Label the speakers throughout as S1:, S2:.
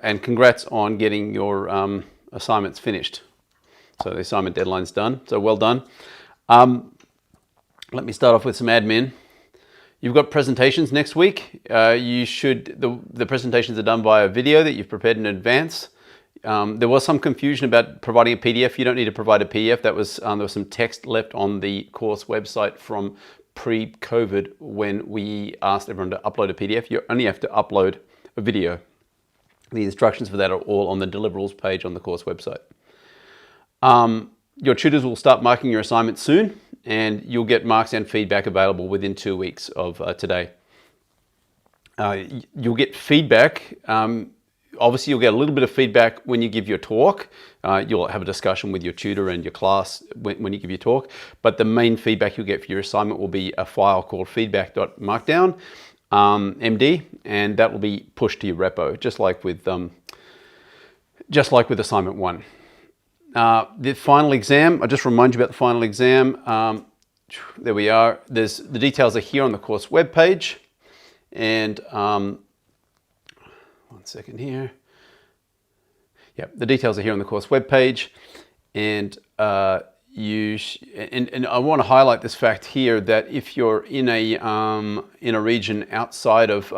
S1: and congrats on getting your assignments finished. So the assignment deadline's done, so well done. Let me start off with some admin. You've got presentations next week. The presentations are done via video that you've prepared in advance. There was some confusion about providing a PDF. You don't need to provide a PDF. There was some text left on the course website from pre-COVID when we asked everyone to upload a PDF. You only have to upload a video. The instructions for that are all on the deliverables page on the course website. Your tutors will start marking your assignments soon, and you'll get marks and feedback available within 2 weeks of today. You'll get feedback. Obviously, you'll get a little bit of feedback when you give your talk. You'll have a discussion with your tutor and your class when you give your talk. But the main feedback you'll get for your assignment will be a file called feedback.markdown, MD, and that will be pushed to your repo, just like with assignment 1. The final exam, I'll just remind you about the final exam. There we are. The details are here on the course webpage. And one second here. Yeah, the details are here on the course webpage. And I want to highlight this fact here that if you're in a region outside of,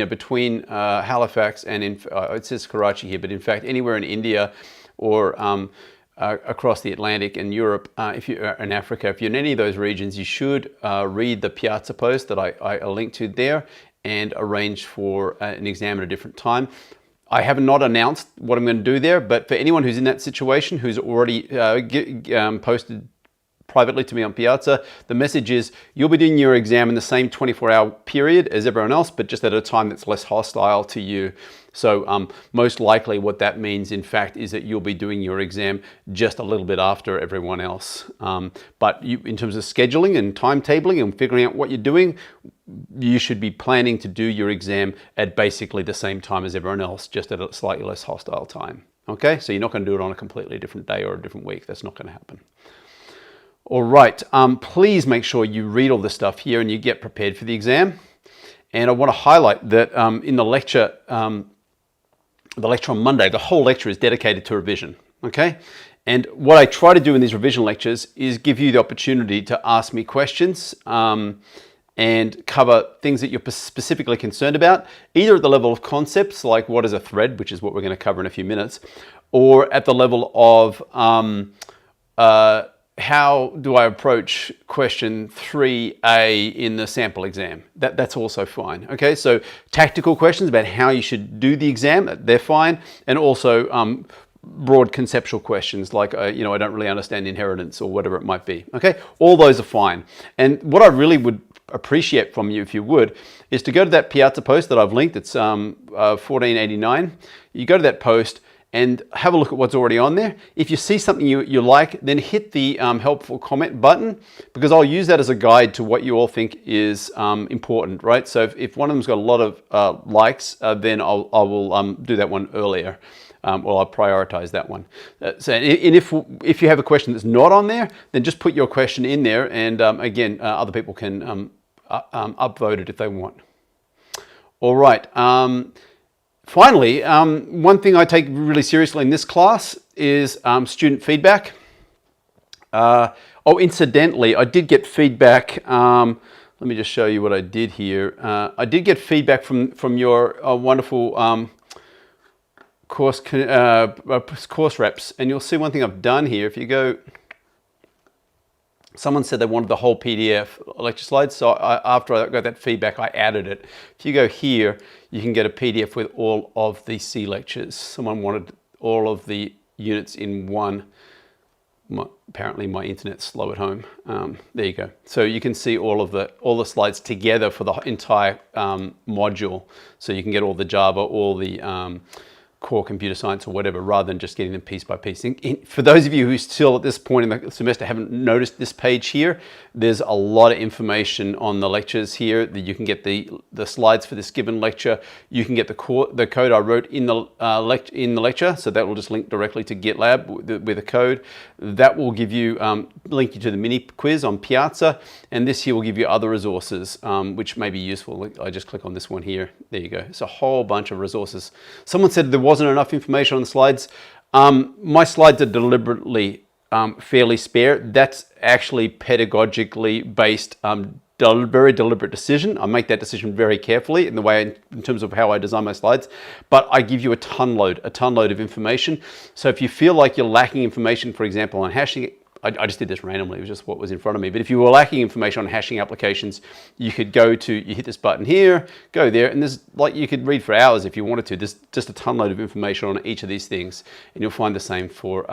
S1: between Halifax and it says Karachi here, but in fact anywhere in India or across the Atlantic and Europe, if you're in Africa, if you're in any of those regions, you should read the Piazza post that I linked to there and arrange for an exam at a different time. I have not announced what I'm going to do there, but for anyone who's in that situation, who's already posted privately to me on Piazza, the message is you'll be doing your exam in the same 24-hour period as everyone else, but just at a time that's less hostile to you. So most likely what that means, in fact, is that you'll be doing your exam just a little bit after everyone else. But in terms of scheduling and timetabling and figuring out what you're doing, you should be planning to do your exam at basically the same time as everyone else, just at a slightly less hostile time. Okay, so you're not going to do it on a completely different day or a different week. That's not going to happen. All right, please make sure you read all this stuff here and you get prepared for the exam. And I want to highlight that in the lecture on Monday, the whole lecture is dedicated to revision, okay? And what I try to do in these revision lectures is give you the opportunity to ask me questions and cover things that you're specifically concerned about, either at the level of concepts, like what is a thread, which is what we're going to cover in a few minutes, or at the level of how do I approach question 3A in the sample exam? That's also fine. Okay, so tactical questions about how you should do the exam, they're fine. And also broad conceptual questions like, I don't really understand inheritance or whatever it might be. Okay, all those are fine. And what I really would appreciate from you, if you would, is to go to that Piazza post that I've linked. It's $14.89. You go to that post and have a look at what's already on there. If you see something you like, then hit the helpful comment button, because I'll use that as a guide to what you all think is important, right? So if one of them's got a lot of likes, then I will do that one earlier. Or I'll prioritize that one. And if you have a question that's not on there, then just put your question in there, and again, other people can upvote it if they want. All right. Finally, one thing I take really seriously in this class is student feedback. Incidentally, I did get feedback. Let me just show you what I did here. I did get feedback from your wonderful course reps, and you'll see one thing I've done here. If you go, someone said they wanted the whole PDF lecture slides, so after I got that feedback, I added it. If you go here, you can get a PDF with all of the C lectures. Someone wanted all of the units in one. Apparently my internet's slow at home. There you go. So you can see all the slides together for the entire module. So you can get all the Java, all the core computer science or whatever, rather than just getting them piece by piece. For those of you who still at this point in the semester haven't noticed this page here, there's a lot of information on the lectures here that you can get the slides for this given lecture. You can get the code I wrote in the lecture, so that will just link directly to GitLab with the code. That will give you link you to the mini quiz on Piazza, and this here will give you other resources which may be useful. I just click on this one here. There you go. It's a whole bunch of resources. Someone said there wasn't enough information on the slides, my slides are deliberately fairly spare. That's actually pedagogically based, very deliberate decision. I make that decision very carefully in the way, in terms of how I design my slides, but I give you a ton load of information. So if you feel like you're lacking information, for example, on hashing, I just did this randomly, it was just what was in front of me. But if you were lacking information on hashing applications, you could you hit this button here, go there, and there's, like, you could read for hours if you wanted to. There's just a ton load of information on each of these things, and you'll find the same for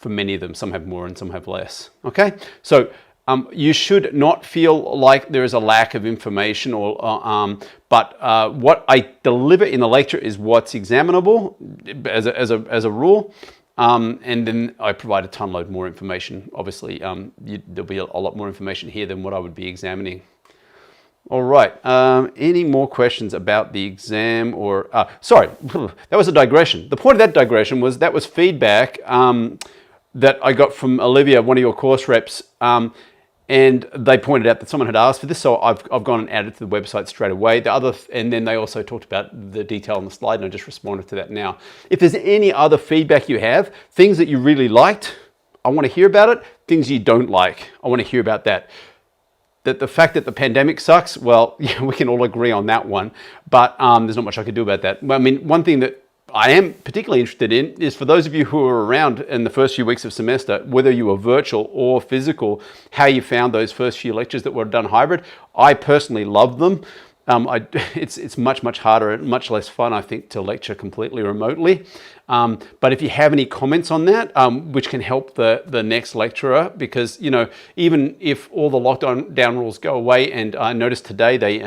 S1: many of them. Some have more and some have less. Okay, so you should not feel like there is a lack of information, but what I deliver in the lecture is what's examinable as a rule. And then I provide a ton load more information. Obviously, there'll be a lot more information here than what I would be examining. All right, any more questions about the exam or, sorry, that was a digression. The point of that digression was that was feedback that I got from Olivia, one of your course reps, and they pointed out that someone had asked for this, so I've gone and added to the website straight away. And then they also talked about the detail on the slide, and I just responded to that now. If there's any other feedback you have, things that you really liked, I want to hear about it. Things you don't like, I want to hear about that. The fact that the pandemic sucks, well, yeah, we can all agree on that one, but there's not much I can do about that. I mean, one thing that I am particularly interested in is for those of you who were around in the first few weeks of semester, whether you were virtual or physical, how you found those first few lectures that were done hybrid. I personally loved them. It's much harder and much less fun, I think, to lecture completely remotely. But if you have any comments on that, which can help the next lecturer, because, you know, even if all the lockdown rules go away, and I noticed today they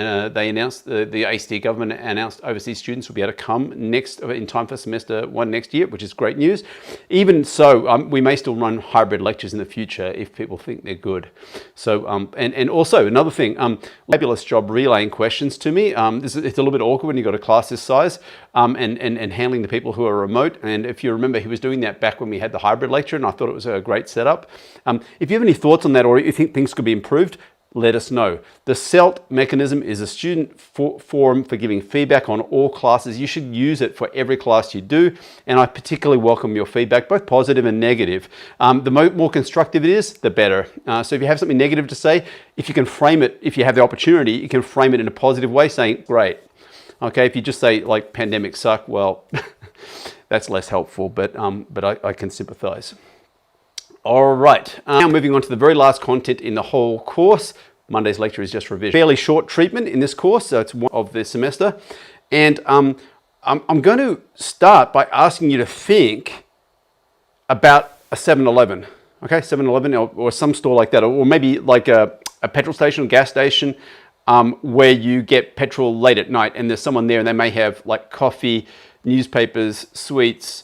S1: announced, the ACT government announced overseas students will be able to come in time for semester 1 next year, which is great news. Even so, we may still run hybrid lectures in the future if people think they're good. So, and also another thing, fabulous job relaying questions to me. It's a little bit awkward when you've got a class this size, and handling the people who are remote. And if you remember, he was doing that back when we had the hybrid lecture, and I thought it was a great setup. If you have any thoughts on that, or you think things could be improved, let us know. The CELT mechanism is a student forum for giving feedback on all classes. You should use it for every class you do, and I particularly welcome your feedback, both positive and negative. The more constructive it is, the better. So if you have something negative to say, if you can frame it, if you have the opportunity, you can frame it in a positive way, saying, great. Okay, if you just say, like, pandemic suck, well, that's less helpful, but I can sympathize. All right, now moving on to the very last content in the whole course. Monday's lecture is just revision. Fairly short treatment in this course, so it's one of the semester. And I'm going to start by asking you to think about a 7-Eleven, okay? 7-Eleven or some store like that, or maybe like a petrol station, gas station, where you get petrol late at night, and there's someone there and they may have like coffee, newspapers, sweets,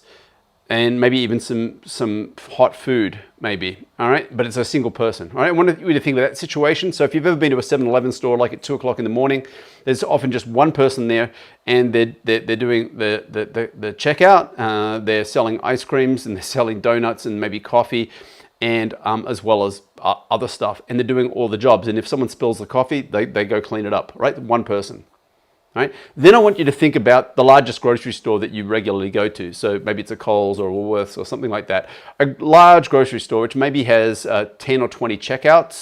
S1: and maybe even some hot food, maybe, all right? But it's a single person, all right? I want you to think about that situation. So if you've ever been to a 7-Eleven store, like at 2 o'clock in the morning, there's often just one person there, and they're doing the checkout. They're selling ice creams, and they're selling donuts, and maybe coffee, and as well as other stuff, and they're doing all the jobs. And if someone spills the coffee, they go clean it up, right? One person. Right? Then I want you to think about the largest grocery store that you regularly go to. So maybe it's a Coles or a Woolworths or something like that. A large grocery store which maybe has 10 or 20 checkouts,